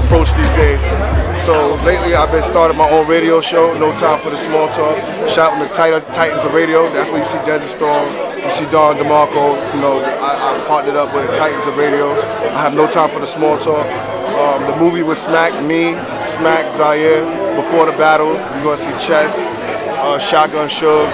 approach these days. So lately I've been starting my own radio show, No Time for the Small Talk, shouting the Titans of Radio. That's where you see Desert Storm, you see Don DeMarco. You know, I partnered up with Titans of Radio. I have No Time for the Small Talk. The movie with Smack, Smack, Zaire, Before the Battle. You're gonna see Chess, Shotgun Suge,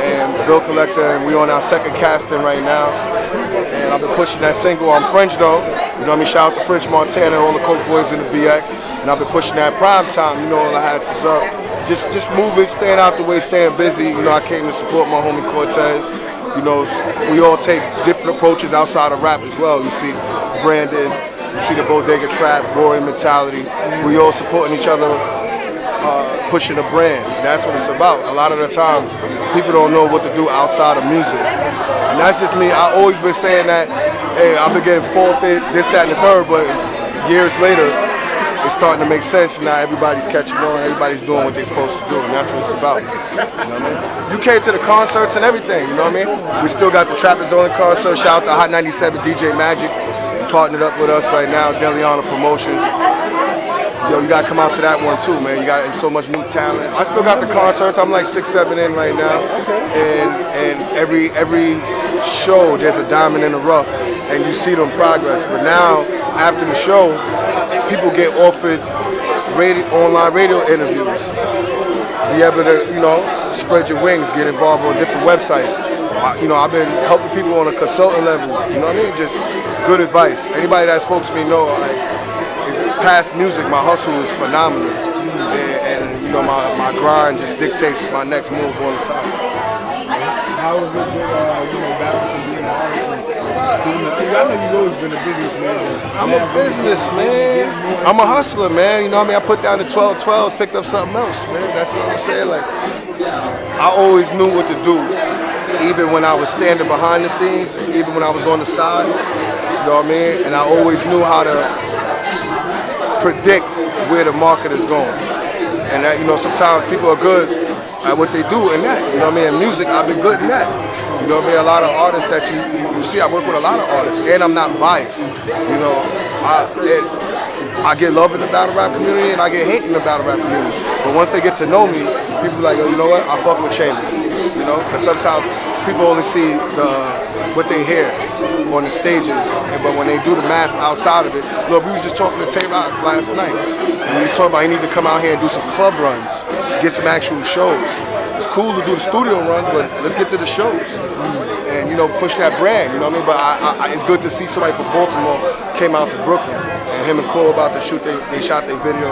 and Bill Collector, and we on our second casting right now. And I've been pushing that single. I'm French though. You know what I mean? Shout out to French Montana and all the Coke Boys in the BX. And I've been pushing that prime time. You know, all I had to up. Just moving, staying out the way, staying busy. You know, I came to support my homie Cortez. You know, we all take different approaches outside of rap as well. You see Brandon, you see the Bodega Trap, Roaring Mentality. We all supporting each other, pushing a brand. That's what it's about. A lot of the times, people don't know what to do outside of music. And that's just me. I've always been saying that, hey, I've been getting faulted, this, that, and the third, but years later, it's starting to make sense. Now everybody's catching on, everybody's doing what they're supposed to do, and that's what it's about. You know what I mean? You came to the concerts and everything, you know what I mean? We still got the Trappers on the concert. Shout out to Hot 97 DJ Magic, partnered up with us right now, Deliana Promotions. Yo, you gotta come out to that one too, man. You got so much new talent. I still got the concerts. I'm like 6, 7 in right now, and every show there's a diamond in the rough, and you see them progress. But now after the show, people get offered online radio interviews. Be able to, you know, spread your wings, get involved on different websites. You know, I've been helping people on a consultant level. You know what I mean? Just good advice. Anybody that spoke to me know, like, past music, my hustle is phenomenal, and you know, my grind just dictates my next move all the time. How is it that, you know, balancing being an artist? I know you've always been a businessman. I'm a businessman. I'm a hustler, man. You know what I mean? I put down the 12-12s, picked up something else, man. That's what I'm saying. Like, I always knew what to do, even when I was standing behind the scenes, even when I was on the side. You know what I mean? And I always knew how to predict where the market is going. And that, you know, sometimes people are good at what they do in that. You know what I mean? In music, I've been good in that. You know what I mean? A lot of artists that you see, I work with a lot of artists, and I'm not biased. You know, I get love in the battle rap community, and I get hate in the battle rap community. But once they get to know me, people are like, oh, you know what? I fuck with Chamberz. You know, because sometimes people only see what they hear on the stages, but when they do the math outside of it, look, we was just talking to Tay-Rock last night, and we was talking about he need to come out here and do some club runs, get some actual shows. It's cool to do the studio runs, but let's get to the shows, and you know, push that brand. You know what I mean? But it's good to see somebody from Baltimore came out to Brooklyn, and him and Cole about to shoot. They shot their video,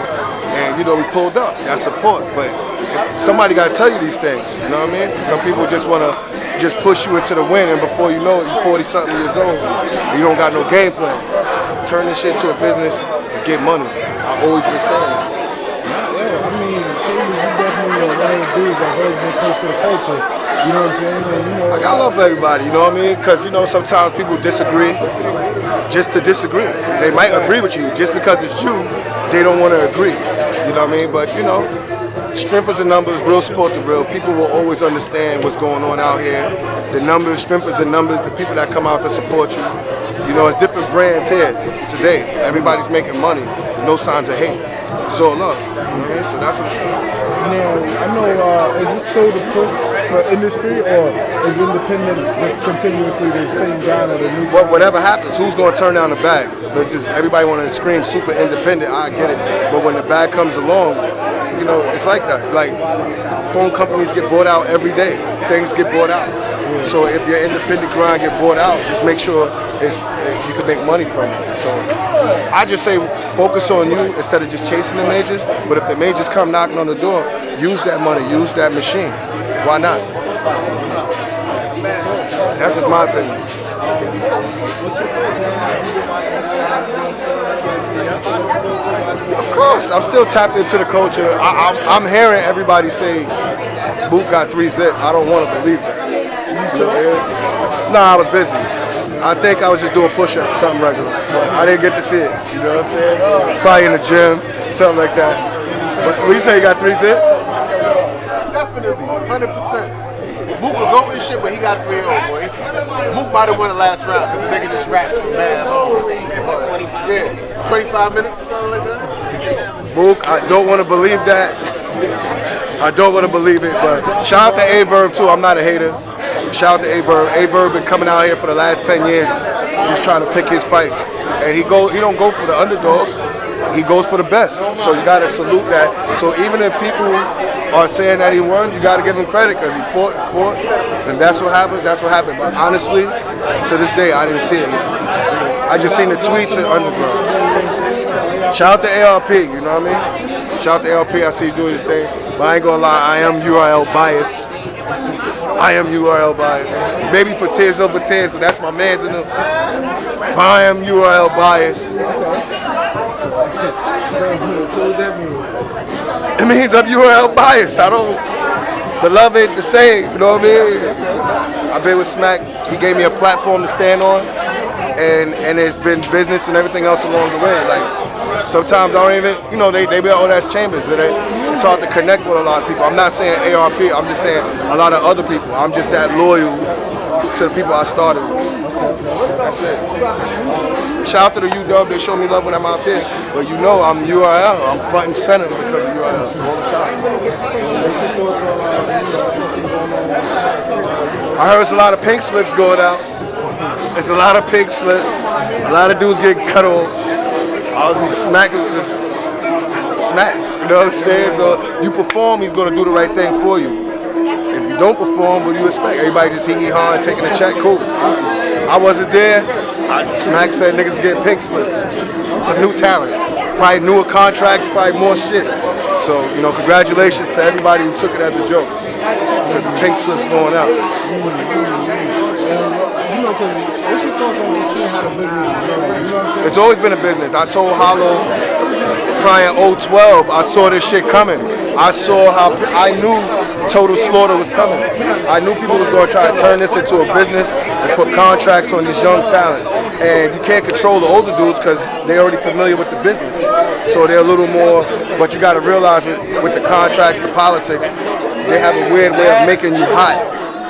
and you know, we pulled up. That's support, but somebody got to tell you these things. You know what I mean? Some people just want to just push you into the win, and before you know it, you're 40-something years old. You don't got no game plan. Turn this shit to a business and get money. I've always been saying that. Yeah, I mean, you definitely one of those dudes that always been close to the culture. You know what I'm saying? And, you know, like, I love everybody, you know what I mean? Because, you know, sometimes people disagree just to disagree. They might agree with you. Just because it's you, they don't want to agree. You know what I mean? But, you know, strength is in numbers, real support the real. People will always understand what's going on out here. The numbers, strength is in numbers, the people that come out to support you. You know, it's different brands here today. Everybody's making money. There's no signs of hate. It's all love. You know what I mean? So that's what it's about. Now, I know, is this still the push for industry, or is independent just continuously the same grind of the new? Whatever happens, who's going to turn down the bag? Let's just, everybody want to scream super independent, I get it. But when the bag comes along, you know, it's like that. Like, phone companies get bought out every day. Things get bought out. So if your independent grind get bought out, just make sure you can make money from it. So I just say focus on you instead of just chasing the majors. But if the majors come knocking on the door, use that money, use that machine. Why not? That's just my opinion. Of course, I'm still tapped into the culture. I'm hearing everybody say Mook got 3 zip. I don't want to believe that. You know, nah, I was busy. I think I was just doing push-ups, something regular. But I didn't get to see it. You know what I'm saying? Probably in the gym, something like that. But when you say you got 3 zip? Definitely, 100%. Mook will go and shit, but he got 3-0, boy. Mook might have won the last round, because the nigga just rapped, man. Yeah, 25 minutes or something like that. Mook, I don't want to believe that. I don't want to believe it, but shout out to Aye Verb too. I'm not a hater. Shout out to Aye Verb. Aye Verb been coming out here for the last 10 years, just trying to pick his fights. And he don't go for the underdogs. He goes for the best. So you gotta salute that. So even if people are saying that he won, you gotta give him credit because he fought, and that's what happened. That's what happened. But honestly, to this day, I didn't see it yet. I just seen the tweets and underground. Shout out to ARP, you know what I mean? Shout out to ARP. I see you doing his thing. But I ain't gonna lie, I am URL biased. I am URL biased. Maybe for Tears Over Tears, because that's my man's in them. I am URL biased. It means I'm URL biased. The love ain't the same, you know what I mean? I've been with Smack. He gave me a platform to stand on, and it's been business and everything else along the way. Like, sometimes I don't even, they be like, oh, that's Chamberz. It's hard to connect with a lot of people. I'm not saying ARP, I'm just saying a lot of other people. I'm just that loyal to the people I started with. That's it. Shout out to the UW, they show me love when I'm out there. But I'm URL, I'm front and center because of URL all the time. I heard it's a lot of pink slips going out. It's a lot of pink slips. A lot of dudes getting cut off. Smack is just Smack. You know what I'm saying? So you perform, he's gonna do the right thing for you. If you don't perform, what do you expect? Everybody just hee-hee-haw and taking a check, cool. I wasn't there. Smack said niggas getting pink slips. Some new talent. Probably newer contracts, probably more shit. So, congratulations to everybody who took it as a joke. Because the pink slips going out. What's your thoughts on just seeing how the business is going? It's always been a business. I told Hollow prior 012, I saw this shit coming. I knew Total Slaughter was coming. I knew people was going to try to turn this into a business and put contracts on this young talent. And you can't control the older dudes because they're already familiar with the business. So they're a little more, but you got to realize with the contracts, the politics, they have a weird way of making you hot.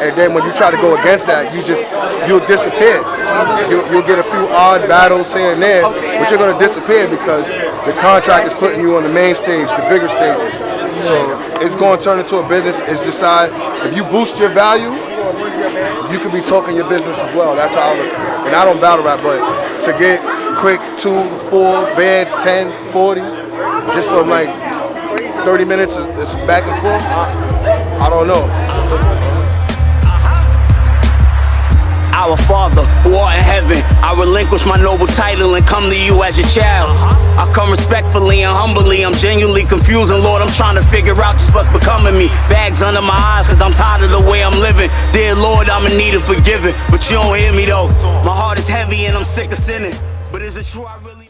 And then when you try to go against that, you'll disappear. You'll get a few odd battles here and there, but you're going to disappear because the contract is putting you on the main stage, the bigger stages. So it's going to turn into a business. It's decide if you boost your value, you could be talking your business as well. That's how I look. And I don't battle rap, but to get quick 2, 4, bad 10, 40, just from like 30 minutes, it's back and forth. I don't know. Our Father, who art in heaven, I relinquish my noble title and come to you as your child. I come respectfully and humbly, I'm genuinely confused, and Lord, I'm trying to figure out just what's becoming me. Bags under my eyes, cause I'm tired of the way I'm living. Dear Lord, I'm in need of forgiving, but you don't hear me though. My heart is heavy and I'm sick of sinning, but is it true I really...